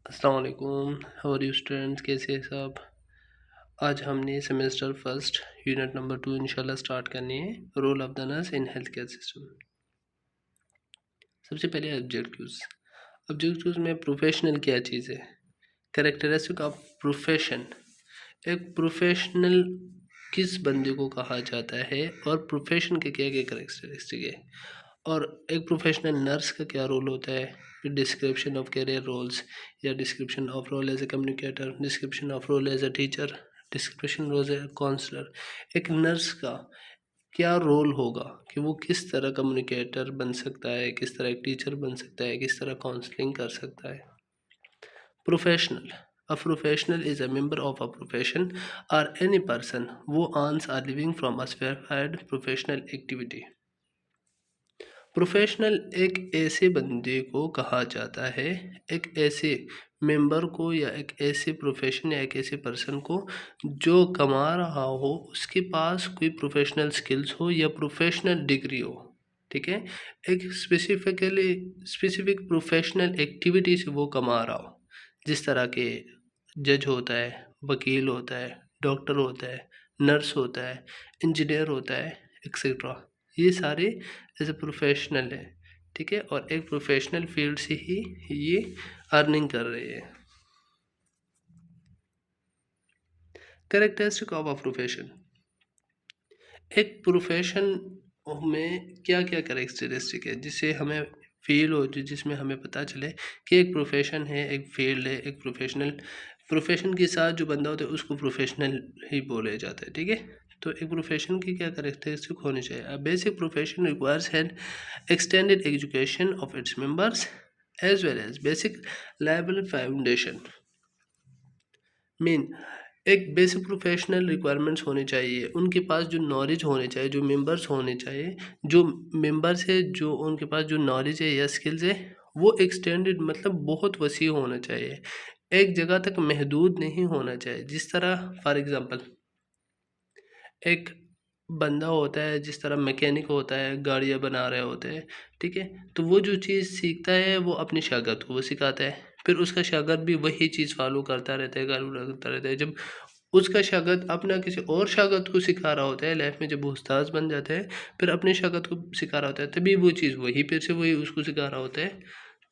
अस्सलाम वालेकुम। How are you students, कैसे हैं सब। आज हमने सेमेस्टर फर्स्ट यूनिट नंबर 2 इंशाल्लाह स्टार्ट करनी है, role of the nurse in health care system. सबसे पहले ऑब्जेक्टिव्स में प्रोफेशनल क्या चीज़ है, कैरेक्टरिस्टिक ऑफ प्रोफेशन। एक प्रोफेशनल किस बंदे को कहा जाता है और प्रोफेशन के क्या क्या कैरेक्टरिस्टिक है, और एक प्रोफेशनल नर्स का क्या रोल होता है। फिर डिस्क्रिप्शन ऑफ कैरियर रोल्स, या description of role as a communicator, description of role as a teacher, description role as a counsellor. एक नर्स का क्या रोल होगा कि वो किस तरह कम्युनिकेटर बन सकता है, किस तरह एक टीचर बन सकता है, किस तरह काउंसलिंग कर सकता है। Professional. A professional is a member of a profession or any person who earns a living from a specified professional activity. Professional एक ऐसे बंदे को कहा जाता है, एक ऐसे मेंबर को, या एक ऐसे प्रोफेशन या एक ऐसे पर्सन को जो कमा रहा हो, उसके पास कोई प्रोफेशनल स्किल्स हो या प्रोफेशनल डिग्री हो। ठीक है, एक स्पेसिफिक प्रोफेशनल एक्टिविटी से वो कमा रहा हो, जिस तरह के जज होता है, वकील होता है, डॉक्टर होता है, नर्स होता है, इंजीनियर होता है, एक्सेट्रा। ये सारे एज ए प्रोफेशनल है। ठीक है, और एक प्रोफेशनल फील्ड से ही ये अर्निंग कर रहे हैं। Characteristic of a profession. एक प्रोफेशन में क्या क्या कैरेक्टरिस्टिक है जिससे हमें फील हो, जिसमें हमें पता चले कि एक प्रोफेशन है, एक फील्ड है, एक प्रोफेशन के साथ जो बंदा होता है उसको प्रोफेशनल ही बोले जाता है। ठीक है, तो एक प्रोफेशन की क्या कैरेक्टरिस्टिक होनी चाहिए। A basic profession requires an extended education of its members as well as basic level foundation. Mean एक बेसिक प्रोफेशनल रिक्वायरमेंट्स होनी चाहिए, उनके पास जो नॉलेज होने चाहिए, जो मेंबर्स होने चाहिए, जो मेंबर्स है, जो उनके पास जो नॉलेज है या स्किल्स है, वो एक्सटेंडेड मतलब बहुत वसी होना चाहिए, एक जगह तक महदूद नहीं होना चाहिए। जिस तरह फॉर एग्ज़ाम्पल एक बंदा होता है, जिस तरह मैकेनिक होता है, गाड़ियाँ बना रहे होते हैं। ठीक है, तो वो जो चीज़ सीखता है वो अपने शागिर्द को वो सिखाता है, फिर उसका शागिर्द भी वही चीज़ फॉलो करता रहता है, करता रहता है। जब उसका शागिर्द अपना किसी और शागिर्द को सिखा रहा होता है, लाइफ में जब वो उस्ताद बन जाता है, फिर अपने शागिर्द को सिखा रहा होता है, तभी वो चीज़ वही फिर से वही उसको सिखा रहा होता है।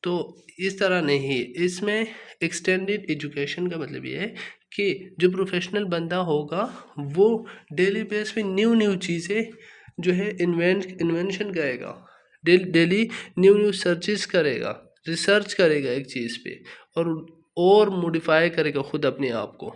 तो इस तरह नहीं, इसमें एक्सटेंडेड एजुकेशन का मतलब ये है कि जो प्रोफेशनल बंदा होगा वो डेली बेस पे न्यू न्यू चीज़ें जो है इन्वेंशन करेगा, डेली न्यू न्यू सर्चेस करेगा, रिसर्च करेगा एक चीज़ पे, और मॉडिफाई करेगा खुद अपने आप को।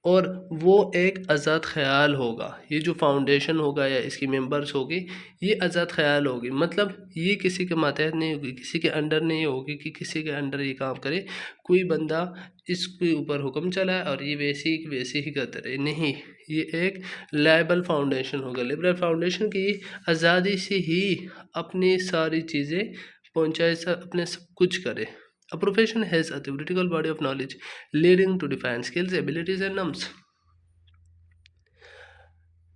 और वो एक आज़ाद ख़याल होगा, ये जो फाउंडेशन होगा या इसकी मेंबर्स होगी, ये आज़ाद ख़याल होगी, मतलब ये किसी के मातहत नहीं होगी, किसी के अंडर नहीं होगी कि किसी के अंडर ये काम करे, कोई बंदा इसके ऊपर हुक्म चलाए और ये वैसे ही करते रहे, नहीं। ये एक लायबल फाउंडेशन होगा, लिबरल फाउंडेशन की आज़ादी से ही अपनी सारी चीज़ें पहुँचाए, अपने सब कुछ करे। A profession has a theoretical body of knowledge leading to define skills, abilities and norms.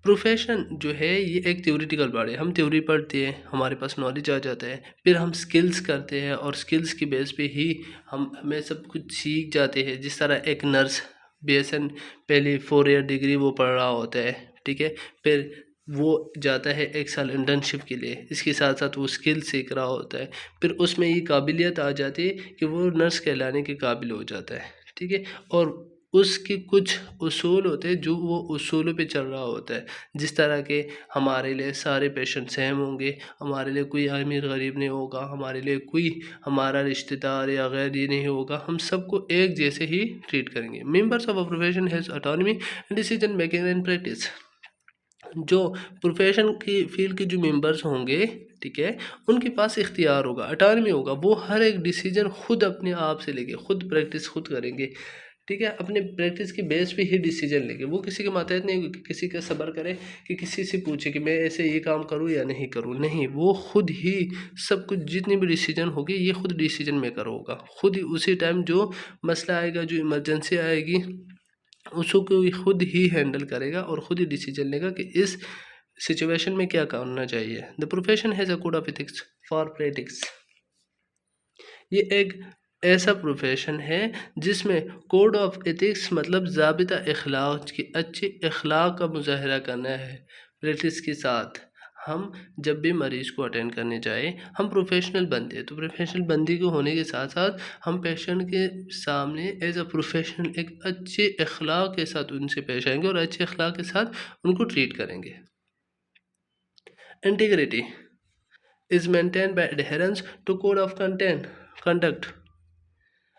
Profession जो है ये एक थ्योरेटिकल बॉडी है, हम थ्योरी पढ़ते हैं, हमारे पास नॉलेज आ जाता है, फिर हम स्किल्स करते हैं और स्किल्स की बेस पे ही हमें सब कुछ सीख जाते हैं। जिस तरह एक नर्स BSN पहले 4 ईयर डिग्री वो पढ़ रहा होता है। ठीक है, फिर वो जाता है 1 साल इंटर्नशिप के लिए, इसके साथ साथ वो स्किल सीख रहा होता है, फिर उसमें ये काबिलियत आ जाती है कि वो नर्स कहलाने के काबिल हो जाता है। ठीक है, और उसके कुछ उसूल होते हैं जो वो उसूलों पे चल रहा होता है। जिस तरह के हमारे लिए सारे पेशेंट सेम होंगे, हमारे लिए कोई अमीर गरीब नहीं होगा, हमारे लिए कोई हमारा रिश्तेदार या गैर ये नहीं होगा, हम सबको एक जैसे ही ट्रीट करेंगे। Members of a profession has autonomy, decision making and practice. जो प्रोफेशन की फील्ड के जो मेंबर्स होंगे, ठीक है, उनके पास इख्तियार होगा, ऑटोनॉमी होगा, वो हर एक डिसीजन खुद अपने आप से लेंगे, खुद प्रैक्टिस खुद करेंगे। ठीक है, अपने प्रैक्टिस की बेस पे ही डिसीजन लेंगे, वो किसी के मातहत नहीं होगी कि किसी का सब्र करे, कि किसी से पूछे कि मैं ऐसे ये काम करूँ या नहीं करूँ, नहीं, वो खुद ही सब कुछ, जितनी भी डिसीजन होगी ये खुद डिसीजन मेकर होगा, खुद ही उसी टाइम जो मसला आएगा, जो इमरजेंसी आएगी, उसको भी खुद ही हैंडल करेगा और खुद ही डिसीजन लेगा कि इस सिचुएशन में क्या करना चाहिए। The profession has a code of ethics for practice. ये एक ऐसा प्रोफेशन है जिसमें कोड ऑफ एथिक्स मतलब ज़ाबिता अखलाक की अच्छी अखलाक का मुजाहरा करना है। प्रैक्टिस के साथ हम जब भी मरीज़ को अटेंड करने जाए हम प्रोफेशनल बनते हैं, तो प्रोफेशनल बंदी को होने के साथ साथ हम पेशेंट के सामने एज अ प्रोफेशनल एक अच्छे अखलाक के साथ उनसे पेश आएंगे और अच्छे अखलाक के साथ उनको ट्रीट करेंगे। Integrity is maintain by adherence to code of conduct.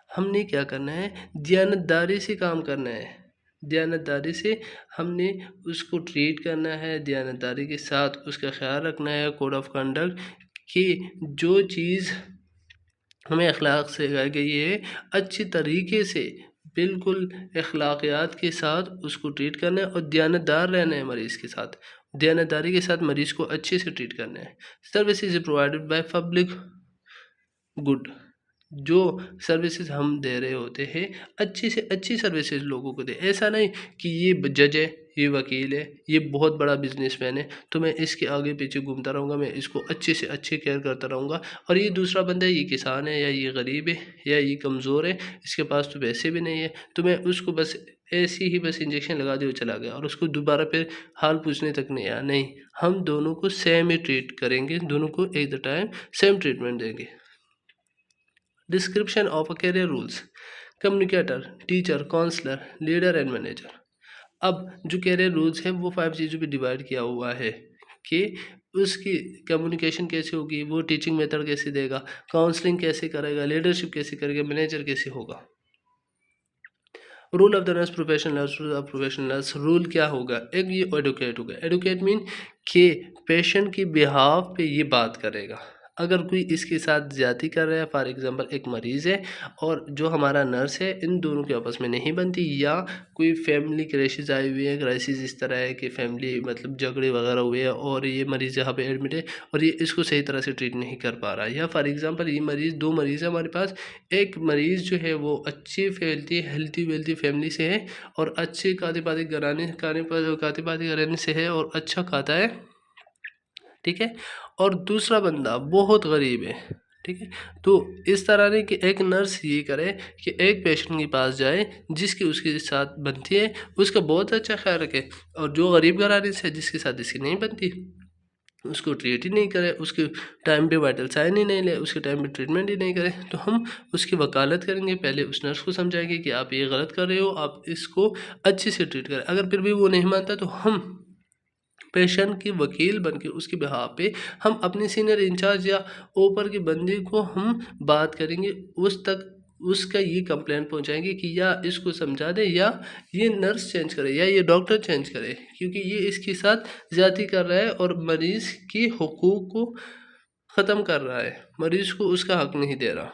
हमने क्या करना है, दयानतदारी से काम करना है। दयानतदारी से हमने उसको ट्रीट करना है, दयानतदारी के साथ उसका ख्याल रखना है। कोड ऑफ कंडक्ट कि जो चीज़ हमें अखलाक से सिखाई गई है अच्छी तरीके से बिल्कुल अखलाकियात के साथ उसको ट्रीट करना है और दयानतदार रहना है मरीज़ के साथ। दयानतदारी के साथ मरीज़ को अच्छे से ट्रीट करना है। Services provided by public good. जो सर्विसेज हम दे रहे होते हैं अच्छी से अच्छी सर्विसेज लोगों को दे। ऐसा नहीं कि ये जज है, ये वकील है, ये बहुत बड़ा बिजनेसमैन है तो मैं इसके आगे पीछे घूमता रहूँगा, मैं इसको अच्छे से अच्छे केयर करता रहूँगा, और ये दूसरा बंदा है, ये किसान है या ये गरीब है या ये कमज़ोर है, इसके पास तो पैसे भी नहीं है, तो मैं उसको बस ऐसी ही बस इंजेक्शन लगा दिया चला गया और उसको दोबारा फिर हाल पूछने तक नहीं आया। नहीं, हम दोनों को सेम ही ट्रीट करेंगे, दोनों को at the time same treatment देंगे। Description of a career roles, communicator, teacher, counsellor, leader and manager. अब जो कैरियर रूल्स है वो 5 चीज़ों पे डिवाइड किया हुआ है कि उसकी कम्युनिकेशन कैसे होगी, वो टीचिंग मेथड कैसे देगा, काउंसलिंग कैसे करेगा, लीडरशिप कैसे करेगा, मैनेजर कैसे होगा। Rule of the nurse professionals, rule of professionals, rule क्या होगा, एक ये एडुकेट होगा। एडुकेट मीन कि पेशेंट की बिहाफ पे ये बात करेगा। अगर कोई इसके साथ ज़्यादती कर रहा है, फॉर एग्जांपल एक मरीज़ है और जो हमारा नर्स है, इन दोनों के आपस में नहीं बनती, या कोई फैमिली क्राइसिस आई हुई है, क्राइसिस इस तरह है कि फैमिली मतलब झगड़े वगैरह हुए हैं और ये मरीज़ यहाँ पे एडमिट है और ये इसको सही तरह से ट्रीट नहीं कर पा रहा है, या फॉर एग्जांपल ये मरीज़, 2 मरीज़ है हमारे पास, एक मरीज़ जो है वो अच्छी फैलती हेल्थी वेल्थी फैमिली से है और अच्छी खाते पाते घराने से है और अच्छा खाता है, ठीक है, और दूसरा बंदा बहुत गरीब है, ठीक है। तो इस तरह नहीं कि एक नर्स ये करे कि एक पेशेंट के पास जाए जिसकी उसके साथ बनती है उसका बहुत अच्छा ख्याल रखे, और जो गरीब घराने से जिसके साथ इसकी नहीं बनती उसको ट्रीट ही नहीं करे, उसके टाइम पे वाइटल साइन ही नहीं ले, उसके टाइम पे ट्रीटमेंट ही नहीं करे, तो हम उसकी वकालत करेंगे। पहले उस नर्स को समझाएंगे कि आप ये गलत कर रहे हो, आप इसको अच्छे से ट्रीट करें। अगर फिर भी वो नहीं मानता तो हम पेशेंट की वकील बन के उसके बिहाफ पे हम अपने सीनियर इंचार्ज या ऊपर के बंदे को हम बात करेंगे, उस तक उसका ये कंप्लेंट पहुंचाएंगे कि या इसको समझा दे, या ये नर्स चेंज करे, या ये डॉक्टर चेंज करे, क्योंकि ये इसके साथ ज़्यादती कर रहा है और मरीज़ की हुकूक को ख़त्म कर रहा है, मरीज़ को उसका हक नहीं दे रहा।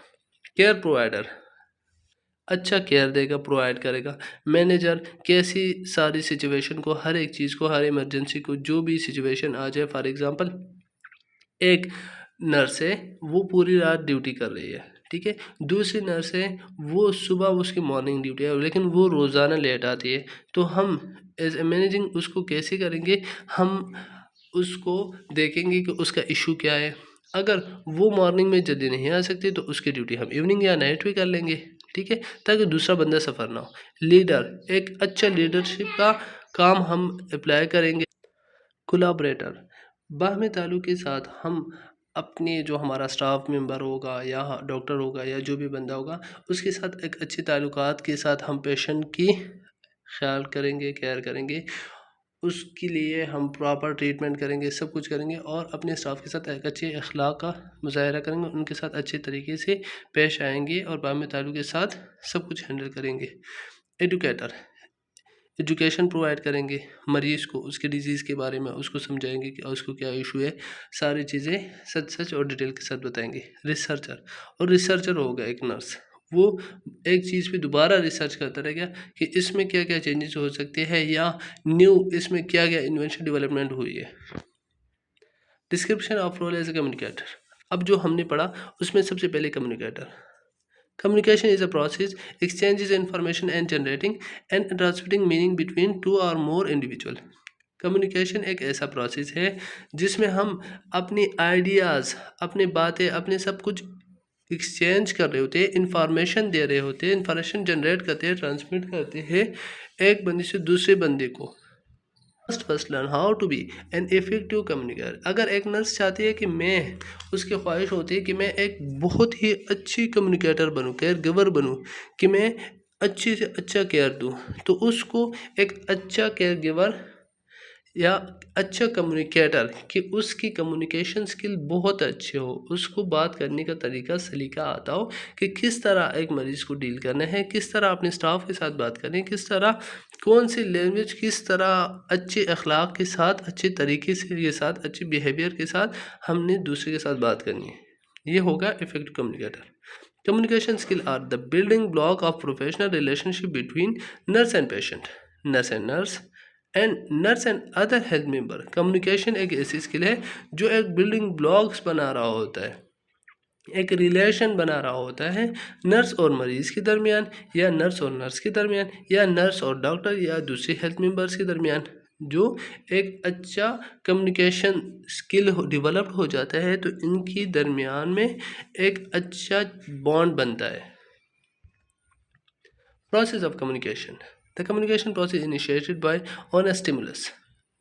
केयर प्रोवाइडर अच्छा केयर देगा, प्रोवाइड करेगा। मैनेजर कैसी सारी सिचुएशन को, हर एक चीज़ को, हर इमरजेंसी को, जो भी सिचुएशन आ जाए, फॉर एग्जांपल एक नर्स है वो पूरी रात ड्यूटी कर रही है, ठीक है, दूसरी नर्स है वो सुबह उसकी मॉर्निंग ड्यूटी है लेकिन वो रोज़ाना लेट आती है, तो हम एज ए मैनेजिंग उसको कैसे करेंगे, हम उसको देखेंगे कि उसका इशू क्या है। अगर वो मॉर्निंग में जल्दी नहीं आ सकती तो उसकी ड्यूटी हम इवनिंग या नाइट भी कर लेंगे, ठीक है, ताकि दूसरा बंदा सफ़र ना हो। लीडर, एक अच्छा लीडरशिप का काम हम अप्लाई करेंगे। कोलाबरेटर, बाहमी ताल्लुक़ के साथ हम अपने जो हमारा स्टाफ मेंबर होगा या डॉक्टर होगा या जो भी बंदा होगा उसके साथ एक अच्छे ताल्लुकात के साथ हम पेशेंट की ख्याल करेंगे, केयर करेंगे, उसके लिए हम प्रॉपर ट्रीटमेंट करेंगे, सब कुछ करेंगे और अपने स्टाफ के साथ एक अच्छे अखलाक का मुज़ाहरा करेंगे, उनके साथ अच्छे तरीके से पेश आएंगे और बाहमी ताल्लुक़ के साथ सब कुछ हैंडल करेंगे। एडुकेटर, एजुकेशन प्रोवाइड करेंगे, मरीज़ को उसके डिज़ीज़ के बारे में उसको समझाएंगे कि उसको क्या इशू है, सारी चीज़ें सच सच और डिटेल के साथ बताएंगे। रिसर्चर, और रिसर्चर होगा एक नर्स, वो एक चीज़ पे दोबारा रिसर्च करता रहेगा कि इसमें क्या क्या चेंजेस हो सकते हैं या न्यू इसमें क्या क्या इन्वेंशन डेवलपमेंट हुई है। Description of role as a communicator, अब जो हमने पढ़ा उसमें सबसे पहले communicator. Communication is a process exchanges information and generating and transmitting meaning between two or more individual. Communication एक ऐसा प्रोसेस है जिसमें हम अपनी आइडियाज़, अपनी बातें, अपने सब कुछ एक्सचेंज कर रहे होते हैं, इंफॉर्मेशन दे रहे होते हैं, इंफॉर्मेशन जनरेट करते हैं, ट्रांसमिट करते हैं एक बंदे से दूसरे बंदे को। First learn how to be an effective communicator. अगर एक नर्स चाहती है कि मैं, उसकी ख्वाहिश होती है कि मैं एक बहुत ही अच्छी कम्युनिकेटर बनूं, केयर गिवर बनूं, कि मैं अच्छी से अच्छा केयर दूं, तो उसको एक अच्छा केयर गिवर या अच्छा कम्युनिकेटर कि उसकी कम्युनिकेशन स्किल बहुत अच्छे हो, उसको बात करने का तरीका सलीका आता हो कि किस तरह एक मरीज़ को डील करना है, किस तरह अपने स्टाफ के साथ बात करनी है, किस तरह कौन सी लैंग्वेज, किस तरह अच्छे अखलाक के साथ, अच्छे तरीके से के साथ, अच्छे बिहेवियर के साथ हमने दूसरे के साथ बात करनी है। ये होगा effective communicator. Communication skills are the building block of professional relationship between nurse and patient, nurse and nurse, and nurse and other health member. Communication एक ऐसी स्किल है जो एक बिल्डिंग ब्लॉक्स बना रहा होता है, एक रिलेशन बना रहा होता है नर्स और मरीज़ के दरमियान, या नर्स और नर्स के दरमियान, या नर्स और डॉक्टर या दूसरे हेल्थ मेंबर्स के दरमियान। जो एक अच्छा कम्युनिकेशन स्किल डेवलप हो जाता है तो इनकी दरमियान में एक अच्छा बॉन्ड बनता है। Process of communication. The communication process initiated by on a stimulus.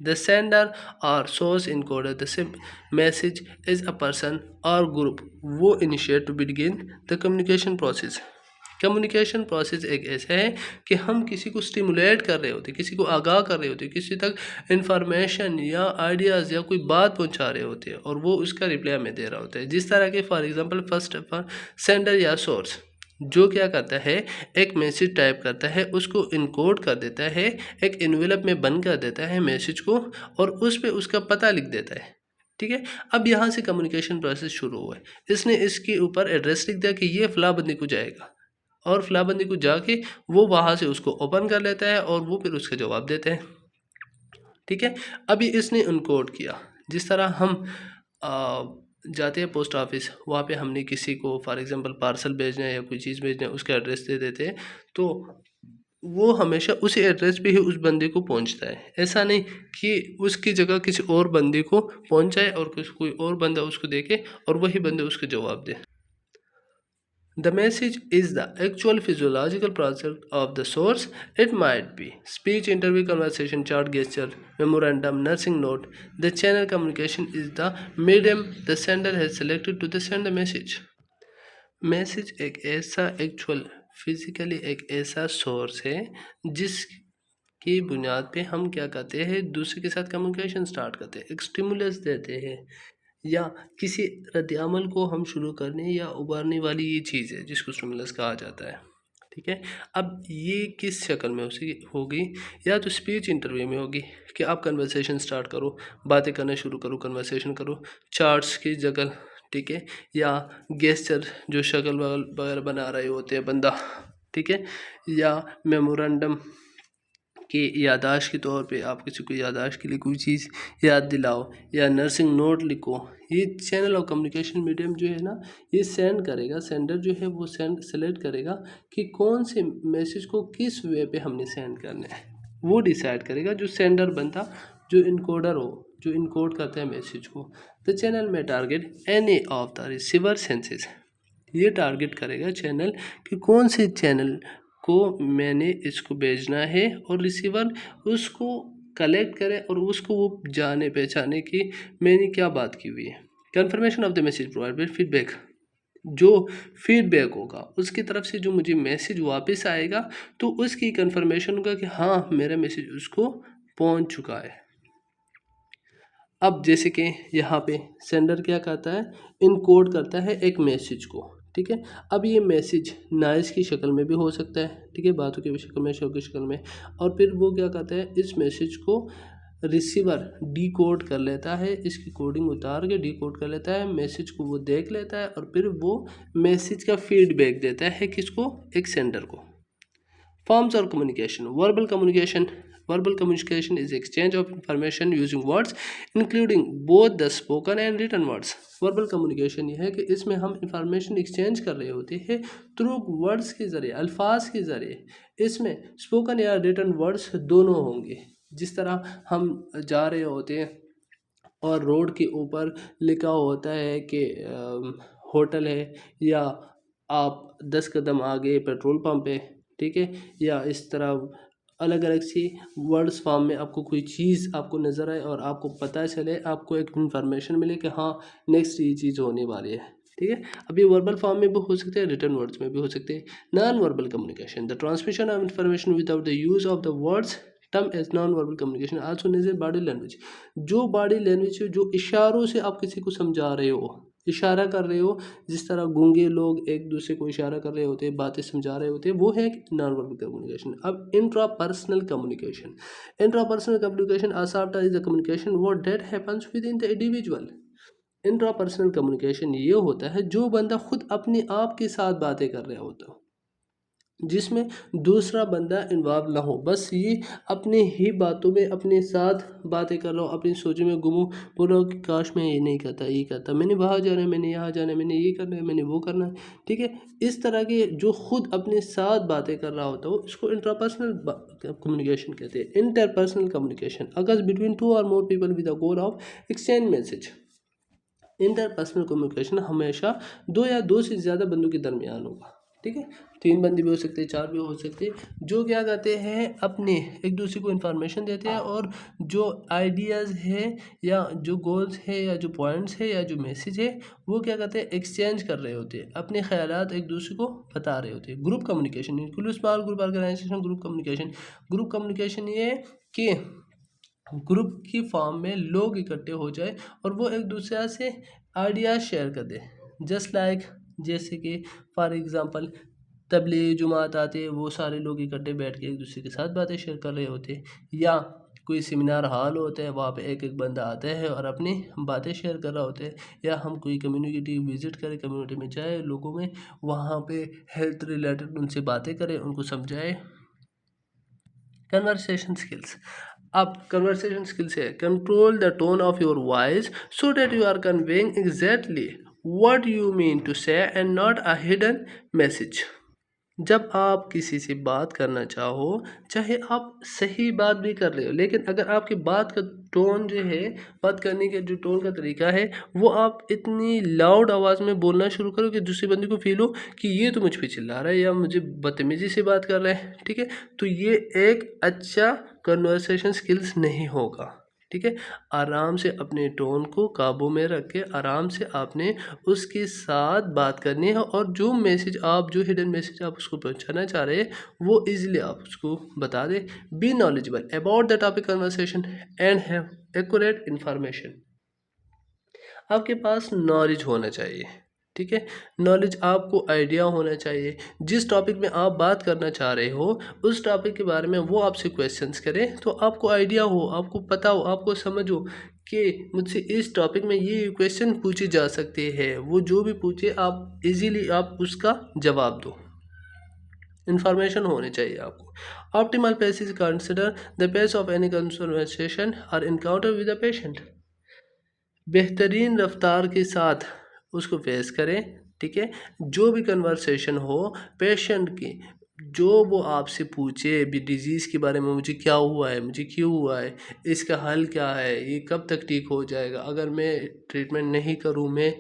The sender or source encoder the message is a person or group. वो initiate to begin the communication process. Communication process एक ऐसा है कि हम किसी को stimulate कर रहे होते, किसी को आगाह कर रहे होते, किसी तक इंफॉर्मेशन या आइडियाज़ या कोई बात पहुंचा रहे होते हैं और वो उसका रिप्लाई हमें दे रहा होता है। जिस तरह के फॉर एग्जांपल फर्स्ट सेंडर या सोर्स जो क्या करता है, एक मैसेज टाइप करता है, उसको इनकोड कर देता है, एक एनवेलप में बंद कर देता है मैसेज को और उस पर उसका पता लिख देता है। ठीक है, अब यहाँ से कम्युनिकेशन प्रोसेस शुरू हुआ है। इसने इसके ऊपर एड्रेस लिख दिया कि ये फला बंदे को जाएगा और फला बंदे को जाके वो वहाँ से उसको ओपन कर लेता है और वो फिर उसका जवाब देते हैं। ठीक है, अभी इसने इनकोड किया। जिस तरह हम जाते हैं पोस्ट ऑफिस, वहाँ पे हमने किसी को फॉर एग्जांपल पार्सल भेजना है या कोई चीज़ भेजना है, उसका एड्रेस दे देते हैं तो वो हमेशा उसी एड्रेस पे ही उस बंदे को पहुंचता है। ऐसा नहीं कि उसकी जगह किसी और बंदे को पहुंच जाए और कोई और बंदा उसको देखे और वही बंदे उसको जवाब दे। The message is the actual physiological process of the source. It might be speech, interview, conversation, chat, gesture, memorandum, nursing note. The channel communication is the medium the sender has selected to send the message. Message एक ऐसा actual physically एक ऐसा source है जिसकी बुनियाद पे हम क्या करते हैं, दूसरे के साथ कम्युनिकेशन स्टार्ट करते हैं, एक स्टिमुलस देते हैं या किसी रद्द-ए-अमल को हम शुरू करने या उभारने वाली ये चीज़ है जिसको स्टिमुलस कहा जाता है। ठीक है, अब ये किस शक्ल में होगी, या तो स्पीच इंटरव्यू में होगी कि आप कन्वर्सेशन स्टार्ट करो, बातें करना शुरू करो, कन्वर्सेशन करो चार्ट्स की जगह। ठीक है, या गेस्चर जो शक्ल वगैरह बना रहे होते हैं बंदा। ठीक है, या मेमोरेंडम कि याददाश्त के तौर पे आप किसी को याददाश्त के लिए कोई चीज़ याद दिलाओ, या नर्सिंग नोट लिखो। ये चैनल ऑफ कम्युनिकेशन मीडियम जो है ना, ये सेंड करेगा, सेंडर जो है वो सेलेक्ट करेगा कि कौन से मैसेज को किस वे पे हमने सेंड करना है, वो डिसाइड करेगा जो सेंडर बनता, जो इनकोडर हो, जो इनकोड करता है मैसेज को। द चैनल में target any of the receiver senses. ये टारगेट करेगा चैनल कि कौन से चैनल को मैंने इसको भेजना है और रिसीवर उसको कलेक्ट करे और उसको वो जाने पहचाने कि मैंने क्या बात की हुई है। Confirmation of the message provide feedback. जो फीडबैक होगा उसकी तरफ से जो मुझे मैसेज वापस आएगा तो उसकी कंफर्मेशन होगा कि हाँ मेरा मैसेज उसको पहुंच चुका है। अब जैसे कि यहाँ पे सेंडर क्या करता है, इनकोड करता है एक मैसेज को। ठीक है, अब ये मैसेज नॉइज़ की शक्ल में भी हो सकता है, ठीक है, बातों की शक्ल में, शो की शक्ल में, और फिर वो क्या करता है, इस मैसेज को रिसीवर डिकोड कर लेता है, इसकी कोडिंग उतार के डिकोड कर लेता है, मैसेज को वो देख लेता है और फिर वो मैसेज का फीडबैक देता है किसको, एक सेंडर को। Forms of communication. Verbal communication is exchange of information using words, including both the spoken and written words. Verbal communication ये है कि इसमें हम इंफॉर्मेशन एक्सचेंज कर रहे होते हैं थ्रू वर्ड्स के ज़रिए, अल्फाज के ज़रिए। इसमें स्पोकन या रिटन वर्ड्स दोनों होंगे। जिस तरह हम जा रहे होते हैं और रोड के ऊपर लिखा होता है कि होटल है, या आप 10 कदम आगे पेट्रोल पंप है, ठीक है, या इस तरह अलग अलग सी वर्ड्स फॉर्म में आपको कोई चीज़ आपको नज़र आए और आपको पता चले, आपको एक इन्फॉर्मेशन मिले कि हाँ नेक्स्ट ये चीज़ होने वाली है, ठीक है। अभी वर्बल फॉर्म में भी हो सकते हैं, रिटर्न वर्ड्स में भी हो सकते हैं। Non verbal communication, the transmission of information without the use of the words term as non verbal communication, also known as body language. जो बॉडी लैंग्वेज है, जो इशारों से आप किसी को समझा रहे हो, इशारा कर रहे हो, जिस तरह गूंगे लोग एक दूसरे को इशारा कर रहे होते हैं, बातें समझा रहे होते हैं, वो है नॉन वर्बल कम्युनिकेशन। अब इंट्रापर्सनल कम्युनिकेशन, इंट्रापर्सनल कम्युनिकेशन आसाफ्टा is the communication what that happens within the individual. Intrapersonal communication ये होता है जो बंदा खुद अपने आप के साथ बातें कर रहा होता है, जिसमें दूसरा बंदा इन्वॉल्व ना हो, बस ये अपने ही बातों में अपने साथ बातें कर रहा हो, अपनी सोचों में गुमो, बोलो कि काश मैं ये नहीं करता, ये करता, मैंने वहाँ जाना है, मैंने यहाँ जाना है, मैंने ये करना है, मैंने वो करना है, ठीक है। इस तरह के जो खुद अपने साथ बातें कर रहा होता है इसको इंट्रापर्सनल कम्युनिकेशन कहते हैं। इंटरपर्सनल कम्युनिकेशन अगर बिटवीन टू और more people with the goal of exchange message. Interpersonal communication हमेशा दो या दो से ज़्यादा बंदों के दरमियान होगा, ठीक है। 3 बंदे भी हो सकते हैं, 4 भी हो सकते हैं, जो क्या करते हैं अपने एक दूसरे को इन्फॉर्मेशन देते हैं और जो आइडियाज़ है या जो गोल्स है या जो पॉइंट्स है या जो मैसेज है वो क्या करते हैं एक्सचेंज कर रहे होते हैं, अपने ख्यालात एक दूसरे को बता रहे होते हैं। Group communication include small group organisation. Group communication ये कि ग्रुप की फॉर्म में लोग इकट्ठे हो जाए और वो एक दूसरे से आइडियाज शेयर कर दे, जस्ट लाइक जैसे कि फॉर एग्ज़ाम्पल तबलीग जुमात आते हैं, वो सारे लोग इकट्ठे बैठ के एक दूसरे के साथ बातें शेयर कर रहे होते हैं, या कोई सेमिनार हॉल होता है वहाँ पे एक एक बंदा आता है और अपनी बातें शेयर कर रहा होता है, या हम कोई कम्युनिटी विज़िट करें, कम्युनिटी में जाए, लोगों में वहाँ पे हेल्थ रिलेटेड उनसे बातें करें, उनको समझाए। कन्वर्सेशन स्किल्स, अब कन्वर्सेशन स्किल्स है control the tone of your voice so that you are conveying exactly what you mean to say and not a hidden message. जब आप किसी से बात करना चाहो, चाहे आप सही बात भी कर रहे हो, लेकिन अगर आपकी बात का टोन जो है, बात करने के जो टोन का तरीका है, वो आप इतनी लाउड आवाज़ में बोलना शुरू करो कि दूसरे बंदे को फील हो कि ये तो मुझ पे चिल्ला रहा है या मुझे बदतमीजी से बात कर रहा है, ठीक है, तो ये एक अच्छा कन्वर्सेशन स्किल्स नहीं होगा, ठीक है। आराम से अपने टोन को काबू में रख के आराम से आपने उसके साथ बात करनी है और जो मैसेज आप, जो हिडन मैसेज आप उसको पहुंचाना चाह रहे हैं वो इजीली आप उसको बता दें। Be knowledgeable about the topic conversation and have accurate information. आपके पास नॉलेज होना चाहिए, ठीक है, नॉलेज आपको आइडिया होना चाहिए। जिस टॉपिक में आप बात करना चाह रहे हो उस टॉपिक के बारे में वो आपसे क्वेश्चंस करें तो आपको आइडिया हो, आपको पता हो, आपको समझ हो कि मुझसे इस टॉपिक में ये क्वेश्चन पूछे जा सकते हैं, वो जो भी पूछे आप इजीली आप उसका जवाब दो। इंफॉर्मेशन होनी चाहिए आपको। Optimal pace is consider the pace of any conversation और इनकाउंटर विद अ पेशेंट। बेहतरीन रफ्तार के साथ उसको फेस करें, ठीक है। जो भी कन्वर्सेशन हो पेशेंट की, जो वो आपसे पूछे भी डिजीज़ के बारे में, मुझे क्या हुआ है, मुझे क्यों हुआ है, इसका हल क्या है, ये कब तक ठीक हो जाएगा, अगर मैं ट्रीटमेंट नहीं करूँ, मैं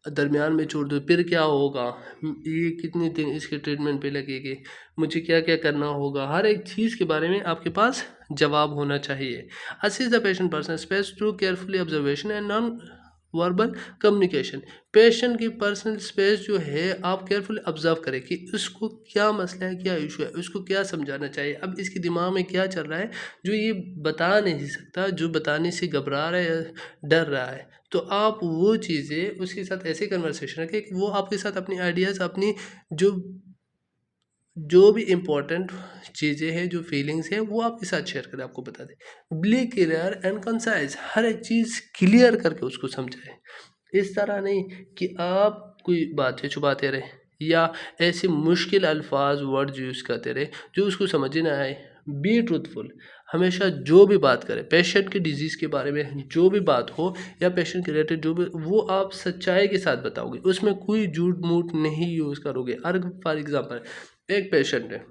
दरमियान में छोड़ दूँ फिर क्या होगा, ये कितने दिन इसके ट्रीटमेंट पे लगेंगे, मुझे क्या क्या करना होगा, हर एक चीज़ के बारे में आपके पास जवाब होना चाहिए। Assist the patient personal space through carefully observation and non verbal communication. Patient की पर्सनल स्पेस जो है आप केयरफुली ऑब्जर्व करें कि उसको क्या मसला है, क्या इशू है, उसको क्या समझाना चाहिए, अब इसके दिमाग में क्या चल रहा है जो ये बता नहीं सकता, जो बताने से घबरा रहा है या डर रहा है, तो आप वो चीज़ें उसके साथ ऐसे कन्वर्सेशन रखें कि वो आपके साथ अपनी आइडियाज़, अपनी जो भी इम्पोर्टेंट चीज़ें हैं, जो फीलिंग्स हैं, वो आपके साथ शेयर करें, आपको बता दें। बी क्लियर एंड कंसाइज, हर एक चीज़ क्लियर करके उसको समझाएं। इस तरह नहीं कि आप कोई बातें छुपाते रहे या ऐसे मुश्किल अल्फाज वर्ड्स यूज़ करते रहे जो उसको समझ ना आए। बी ट्रूथफुल, हमेशा जो भी बात करें पेशेंट की डिजीज़ के बारे में, जो भी बात हो या पेशेंट के रिलेटेड जो भी, वो आप सच्चाई के साथ बताओगे, उसमें कोई झूठ मूठ नहीं यूज़ करोगे। फॉर एग्ज़ाम्पल एक पेशेंट है,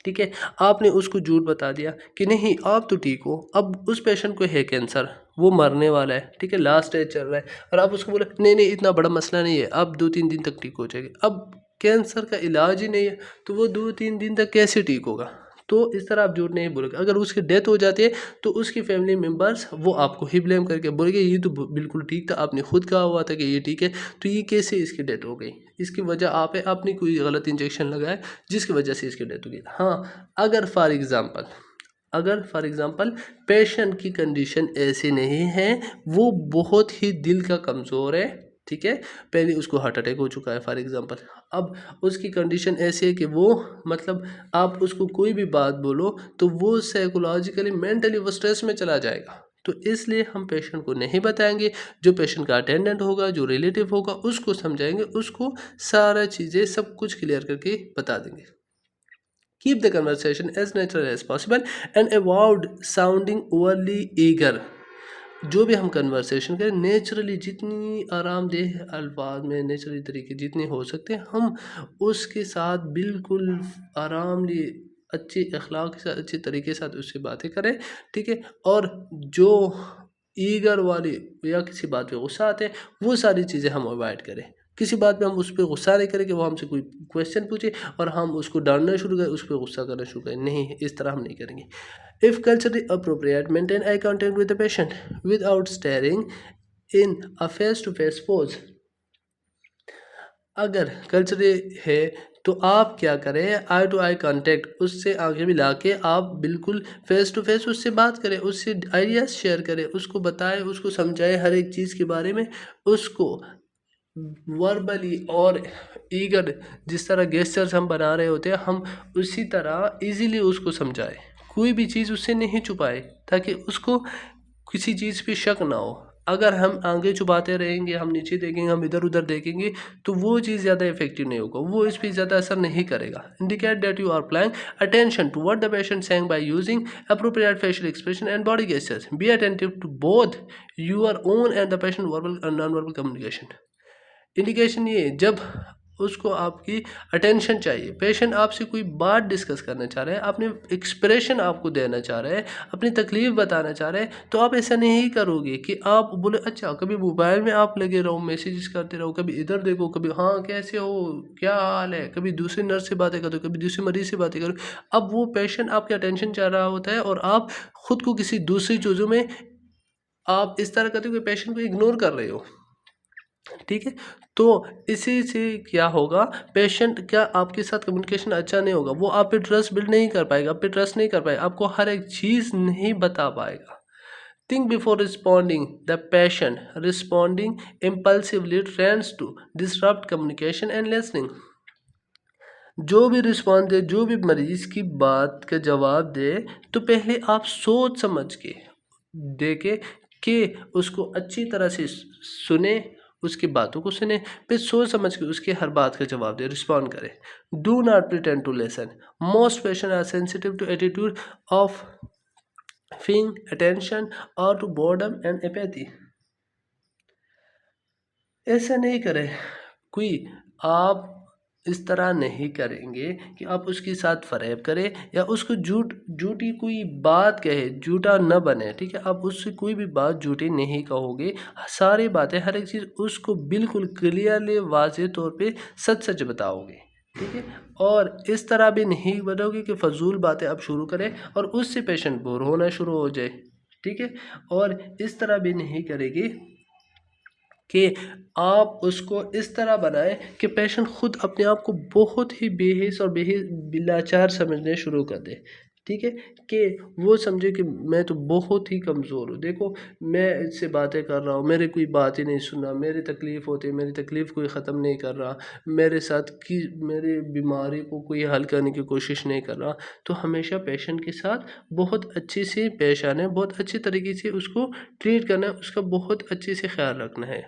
ठीक है, आपने उसको झूठ बता दिया कि नहीं आप तो ठीक हो, अब उस पेशेंट को है कैंसर, वो मरने वाला है, ठीक है, लास्ट स्टेज चल रहा है, और आप उसको बोले नहीं नहीं इतना बड़ा मसला नहीं है, अब 2-3 दिन तक ठीक हो जाएगी। अब कैंसर का इलाज ही नहीं है तो वो 2-3 दिन तक कैसे ठीक होगा? तो इस तरह आप झूठ नहीं बोलोगे। अगर उसकी डेथ हो जाती है तो उसकी फैमिली मेम्बर्स वो आपको ही ब्लेम करके बोलेंगे ये तो बिल्कुल ठीक था, आपने खुद कहा हुआ था कि ये ठीक है, तो ये कैसे इसकी डेथ हो गई? इसकी वजह आप है, आपने कोई गलत इंजेक्शन लगाया जिसकी वजह से इसकी डेथ हो गई। हाँ, अगर फॉर एग्ज़ाम्पल पेशेंट की कंडीशन ऐसी नहीं है, वो बहुत ही दिल का कमज़ोर है, ठीक है, पहले उसको हार्ट अटैक हो चुका है फॉर एग्ज़ाम्पल, अब उसकी कंडीशन ऐसी है कि वो मतलब आप उसको कोई भी बात बोलो तो वो साइकोलॉजिकली मेंटली वो स्ट्रेस में चला जाएगा। तो इसलिए हम पेशेंट को नहीं बताएंगे, जो पेशेंट का अटेंडेंट होगा, जो रिलेटिव होगा उसको समझाएंगे, उसको सारा चीज़ें सब कुछ क्लियर करके बता देंगे। Keep the conversation as natural as possible and avoid sounding overly eager. जो भी हम कन्वर्सेशन करें नेचुरली, जितनी आरामदेह अल्फाज में नेचुरली तरीके जितने हो सकते हैं हम उसके साथ बिल्कुल आरामली अच्छी अखलाक के साथ अच्छे तरीके के साथ उससे बातें करें, ठीक है। और जो ईगर वाली या किसी बात पे गुस्सा आते हैं वो सारी चीज़ें हम अवॉइड करें। किसी बात पे हम उस पर गुस्सा नहीं करें कि वो हमसे कोई क्वेश्चन पूछे और हम उसको डांटना शुरू करें, उस पर गुस्सा करना शुरू करें, नहीं, इस तरह हम नहीं करेंगे। If culturally appropriate, maintain eye contact with the patient without staring in a face-to-face pose. अगर कल्चरली है तो आप क्या करें, आई टू आई कांटेक्ट, उससे आंखें मिला के आप बिल्कुल फेस टू फेस उससे बात करें, उससे आइडियाज़ शेयर करें, उसको बताएं, उसको समझाएं हर एक चीज़ के बारे में, उसको वर्बली और ईगर जिस तरह गेस्चर्स हम बना रहे होते हैं हम उसी तरह इजीली उसको समझाएं, कोई भी चीज़ उससे नहीं छुपाए ताकि उसको किसी चीज़ पे शक ना हो। अगर हम आगे छुपाते रहेंगे, हम नीचे देखेंगे, हम इधर उधर देखेंगे तो वो चीज़ ज़्यादा इफेक्टिव नहीं होगा, वो इस पर ज़्यादा असर नहीं करेगा। Indicate that you are paying attention to what the patient saying by using appropriate facial expression and body gestures. Be attentive to both your own and the patient verbal and non verbal communication. Indication ये जब उसको आपकी attention चाहिए, patient आपसे कोई बात discuss करना चाह रहे हैं, अपने एक्सप्रेशन आपको देना चाह रहे हैं, अपनी तकलीफ़ बताना चाह रहे हैं, तो आप ऐसा नहीं करोगे कि आप बोले अच्छा कभी मोबाइल में आप लगे रहो, मैसेजेस करते रहो, कभी इधर देखो, कभी हाँ कैसे हो, क्या हाल है, कभी दूसरे नर्स से बातें करो, कभी दूसरे मरीज़ से बातें करो। अब वो पेशेंट आपकी अटेंशन चाह रहा होता है और आप ख़ुद को किसी दूसरी चीज़ों में आप इस तरह करते हो कि पेशेंट को इग्नोर कर रहे हो, ठीक है। तो इसी से क्या होगा, पेशेंट क्या आपके साथ कम्युनिकेशन अच्छा नहीं होगा, वो आप पे ट्रस्ट बिल्ड नहीं कर पाएगा, आप पे ट्रस्ट नहीं कर पाएगा, आपको हर एक चीज़ नहीं बता पाएगा। Think before responding, the patient responding impulsively tends to disrupt communication and listening. जो भी रिस्पॉन्स दे, जो भी मरीज़ की बात का जवाब दे तो पहले आप सोच समझ के देखे कि उसको अच्छी तरह से सुने, उसकी बातों को सुने, फिर सोच समझ के उसके हर बात का जवाब दे, रिस्पॉन्ड करे। Do not pretend to listen, most patient are sensitive to attitude of feeling attention or to boredom and apathy। ऐसा नहीं करें, कोई आप इस तरह नहीं करेंगे कि आप उसके साथ फ़रेब करें या उसको झूठी कोई बात कहे, झूठा न बने, ठीक है। आप उससे कोई भी बात झूठी नहीं कहोगे, सारी बातें हर एक चीज़ उसको बिल्कुल क्लियरली वाज़ेह तौर पे सच सच बताओगे, ठीक है। और इस तरह भी नहीं बताओगे कि फ़जूल बातें आप शुरू करें और उससे पेशेंट बोर होना शुरू हो जाए, ठीक है। और इस तरह भी नहीं करेगी कि आप उसको इस तरह बनाएं कि पेशेंट ख़ुद अपने आप को बहुत ही बेहिस और लाचार समझने शुरू कर दे, ठीक है। कि वो समझे कि मैं तो बहुत ही कमज़ोर हूँ, देखो मैं इससे बातें कर रहा हूँ, मेरी कोई बात ही नहीं सुन रहा, मेरी तकलीफ़ होती है, मेरी तकलीफ़ कोई ख़त्म नहीं कर रहा, मेरे साथ की मेरी बीमारी को कोई हल करने की कोशिश नहीं कर रहा। तो हमेशा पेशेंट के साथ बहुत अच्छे से पेश आना है, बहुत अच्छे तरीके से उसको ट्रीट करना है, उसका बहुत अच्छे से ख्याल रखना है।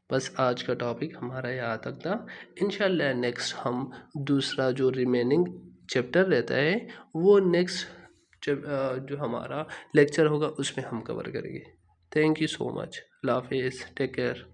बस आज का टॉपिक हमारा यहाँ तक था। इंशाल्लाह नेक्स्ट हम दूसरा जो रिमेनिंग चैप्टर रहता है वो नेक्स्ट जो हमारा लेक्चर होगा उसमें हम कवर करेंगे। Thank you so much. अल्लाह हाफिज़, टेक केयर।